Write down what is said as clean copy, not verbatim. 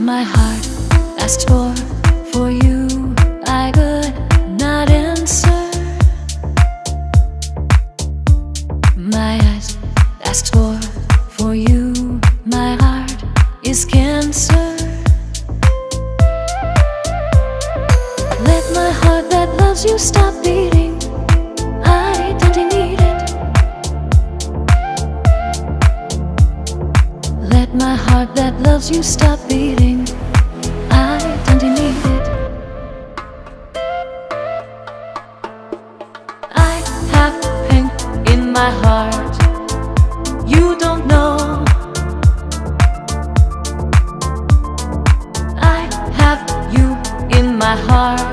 My heart asked for you, I could not answer. My eyes asked for you, my heart is cancer. Let my heart that loves you stop beating, I don't need it. Let my heart that loves you stop beating, I don't need it. I have pain in my heart, you don't know. I have you in my heart,